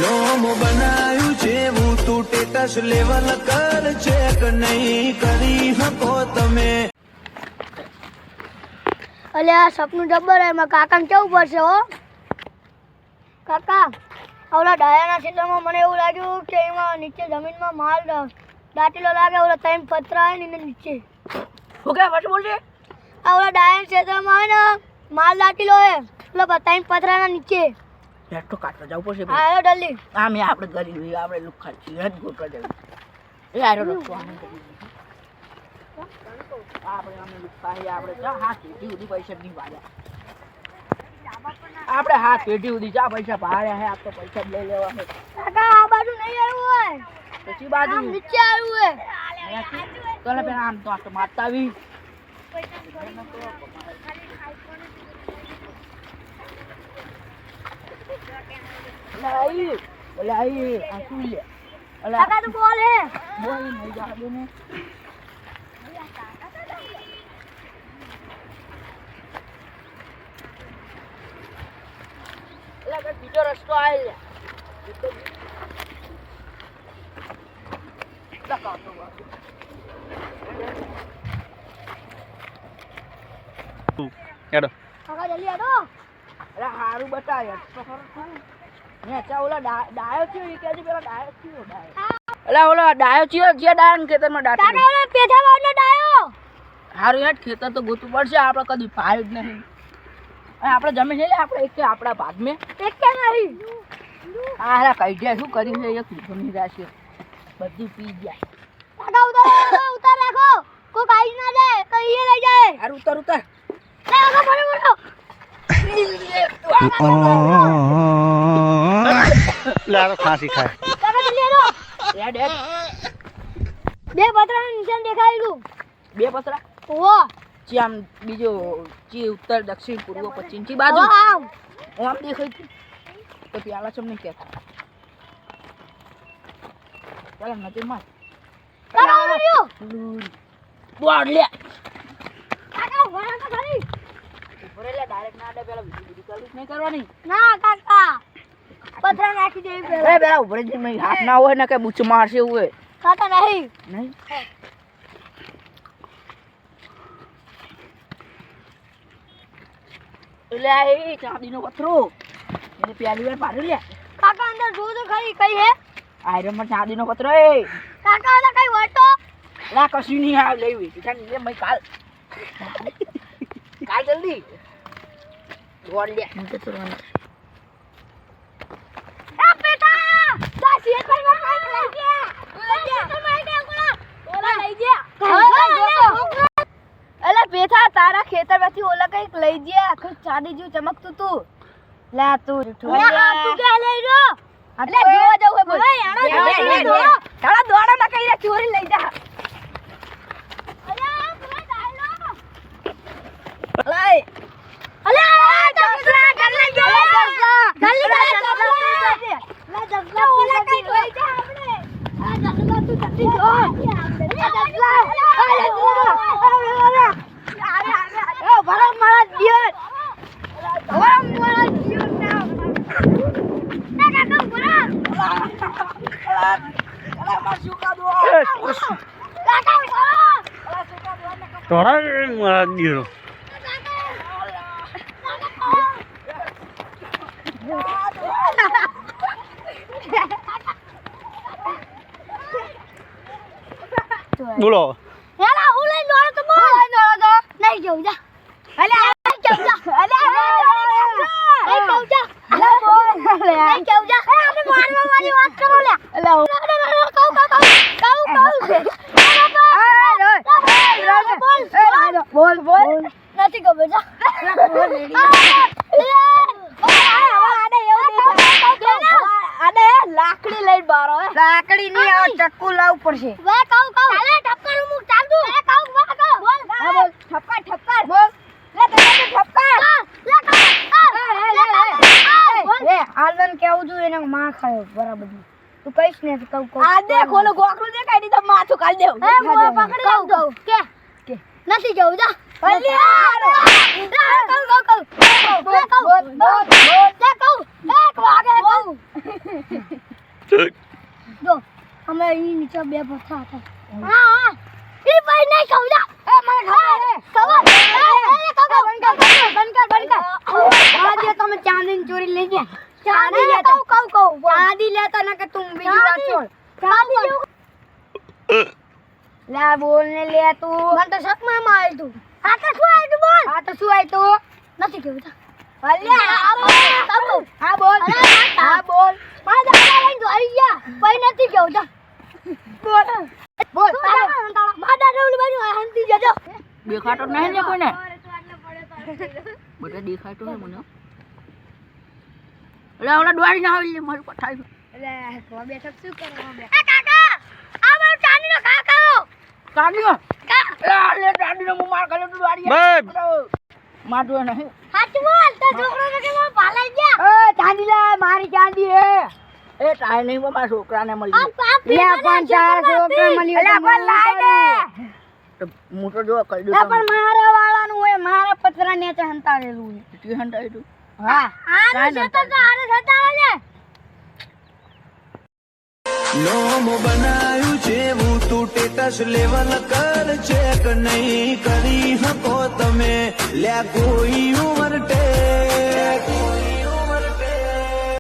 નોમ બનાયું છે હું તું ટેટસ લેવલ કર ચેક નહીં કરી શકો તમે. અલ્યા સપનું જબર હે મારા કાકાને કેવું પડશે હો. કાકા ઓલા ડાયાના ક્ષેત્રમાં મને એવું લાગ્યું કે એમાં નીચે જમીનમાં માલ દાટીલો લાગે. ઓલા ત્રણ પતરા હે ને એને નીચે શું કે પાછું બોલજે. ઓલા ડાયાના ક્ષેત્રમાં હે ને માલ દાટીલો હે ઓલા ત્રણ પતરાના નીચે. હેઠો કાઢવા જવું પડશે. હા હેલો જલ્દી. આમ આપણે ગરીબ આપણે લુખા છીએ હેડ ગોટવા જવું. એ આરો રસ્તો આને કરી આપણે અમે લુખા આપણે જા હાથ પેઢી સુધી પૈસા નહીં વાળ્યા. આપણે હાથ પેઢી સુધી જા પૈસા ભાડ્યા હે. આપ તો પૈસા લઈ લેવા છે. કાકા આ બાજુ નહીં આવ્યું હોય પછી બાજુ નીચે આવ્યું હે. તને પેલા આમ તો મારતા આવી. બોલે આઈ આ શું લે. કાકા તું બોલ હે. બોલ નહીં જા દે ને. બીજો રસ્તો આવી હેડો કાકા જલ્દી આવો. અરે હારું બતાય તો ખરું ને. અચ્છા ઓલા ડાયો થયો એ કેજે પેલા ડાયો થયો ડાયો. અલા ઓલા ડાયો થયો જે ડાયન ખેતરમાં દાટી. કાકા ઓલા પેઠા વાળનો ડાયો. હારું હેઠ ખેતર તો ગોતું પડશે. આપણે કદી પાયું જ નહીં. આપણે જમીન છે આપણે એક આપણા ભાગમાં એક કે નહીં. હારા કઈ જાય શું કર્યું છે એક જમીન રાશે બધું પી જાય. કાકા ઉતાર રાખો કોઈ કાઈ ના જાય કઈ લઈ જાય. હારું ઉતર ઉતર. લે કાકા બોલો બોલો. લારો ખાંસી ખાય. કાકા જલ્દી આવો. હેડ હેડ. બે પતરાનું નિશાન દેખાયેલું. બે પતરા ઓ ચી આમ બીજો ચી ઉત્તર દક્ષિણ પૂર્વ પશ્ચિમ ચી બાજુ આમ આમ દેખાય છે તો પ્યાલા ચમ નહીં કહેતા. ચાલો નજર માર. કાકા બોલ્યો. બોલ લે. કાકા વરા તો ખરી. ઉપર લે ડાયરેક્ટ ના આડે પેલા બીજી ચાલુ નહીં કરવાની. ના કાકા પતરા નાખી દેવી એ પહેલા. પેલા ઉપર જ નહીં હાથ ના હોય ને કે બૂચ મારશે એવું હોય કાકા નહીં. નહીં. એટલે આ એ ચાંદીનો પથરો એને પહેલી વાર પાડ્યો લે. કાકા અંદર જો તો ખરી કઈ હે. આયરન માં ચાંદીનો પથરો એ કાકા ઓલા કઈ વટો. લા કશું નહીં આ લેવી તું લે મય કાલ જલ્દી દોડ લે. નીચે ચડવાનું. આ બેટા દા શેર પર માં લઈ ગયા. લઈ ગયા ઓલા લઈ ગયા. અલા બેઠા તારા ખેતરમાંથી ઓલા કઈક લઈ ગયા. આખું ચાંદી જેવું ચમકતું તું. લા તું તું કે લઈ રહ્યો. એટલે જોવા જવું હે બોલ. તારા દોડા ના કઈ ચોરી લઈ જા. અલ્યા તું ડાયલો. લઈ અલ્યા જસલા કર લઈ ગયો. જલ્દી લા જસલા ઓલા કઈ લઈ જા આપણે. આ જસલા તું જલ્દી જો. જસલા એ ભરા મારા દિયર. ભરા મારા દિયર ના. ના કાકા ભરા. અલા માર સુકા દો. કાકા ભરા. તોરા મારા દીરો બોલો. હેલા હું લઈ દોડો તો બોલ. લઈ દોડો તો નહીં જઉં જા. અલ્યા નહીં જઉં જા. અલ્યા નહીં જઉં જા. અલ્યા બોલ. નહીં જઉં જા. એ આપણે મારવા વાળી વાત કરો લે. અલ્યા બોલ બોલ નથી ખબર જા. લાકડી લઈ બારો. લાકડી ની આ ચક્કુ લાવવું પડશે. વે કહું ચાલે ઠપકાર હું ચાલ દઉં. વે કહું બોલ. હા બોલ ઠપકાર બોલ. લે તને ઠપકાર. લે આલન કેવું છું એને માં ખાયો બરાબર. તું કઈશ ને કહું આ દેખ ઓલો ગોખલું દેખાઈ દીધો માથું કાઢ દેવ. એ મોય પકડી કહું કે નથી જવું જા. કહું જો અમે ઈ નીચે બે ભથ્થા હતા હા ઈ ભાઈ નહીં ખવડા એ મને ખબર આજે તમે ચાંદીની ચોરી લઈ ગયા ચાંદી લેતા કહું ચાંદી લેતા ના કે તું બીજી વાત છોડ ચાંદી લે બોલ ને લે તું મને તો શકમાં મારી તું આ તો શું આય તું બોલ આ તો શું આય તું નથી કેવું હા બોલ મારા દાદા લઈને દોડી ગયા કોઈ નથી કેવું જા બોલ મારા દાદા ઓલી બાજુ હંતી જજો દેખાતો નહીં ને કોઈને બધા દેખાતો ને મને એટલે ઓલા દોડી ના આવી મારું પઠાઈ એટલે તો બેઠક શું કરવા બે એ કાકા આ મારો ચાંદીનો કાકા ચાંદીનો લે ચાંદીનો હું માર કર્યો તું દોડી મારતો નહીં સાચું બોલ તો છોકરો તો કે પાલાઈ ગયા એ ચાંદી લે મારી ચાંદી એ ટાઈ નહીં મારા છોકરાને મળી લે પણ ચાર છોકરા મળી એટલે પણ લાઈ દે હું તો જો કહી દઉં પણ મારા વાળાનું હોય મારા પતરા નેચે હંતાડેલું તી હંટાઈ તું હા આનું છે તો આને હંતાડે લે નોમ બનાયું છે હું તું ટેટસ લેવલ કર ચેક નહીં કરી શકો તમે લ્યા કોઈ ઉંમર